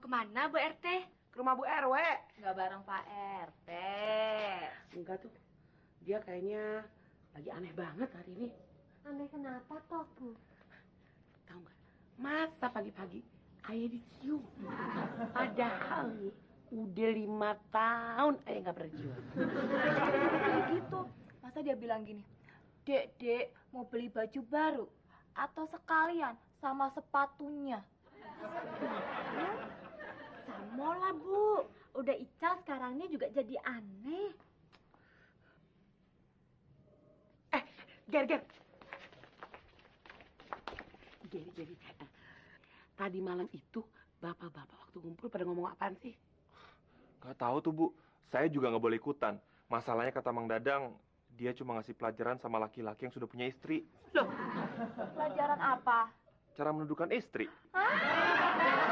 Kemana Bu RT? Ke rumah Bu RW. Nggak bareng Pak RT. Enggak tuh. Dia kayaknya lagi aneh banget hari ini. Aneh kenapa toh, Bu? Tahu nggak? Masa pagi-pagi ayah dicium. Padahal nih, udah 5 tahun ayah nggak pernah dicium. Kayak gitu. Masa dia bilang gini, Dek, mau beli baju baru? Atau sekalian sama sepatunya? Sama lah, Bu. Udah Ica sekarang ini juga jadi aneh. Ger. Geri. Tadi malam itu bapak-bapak waktu ngumpul pada ngomong apaan sih? Gak tahu tuh Bu, saya juga nggak boleh ikutan. Masalahnya kata Mang Dadang, dia cuma ngasih pelajaran sama laki-laki yang sudah punya istri. Loh, Pelajaran apa? Cara menundukkan istri. Hah?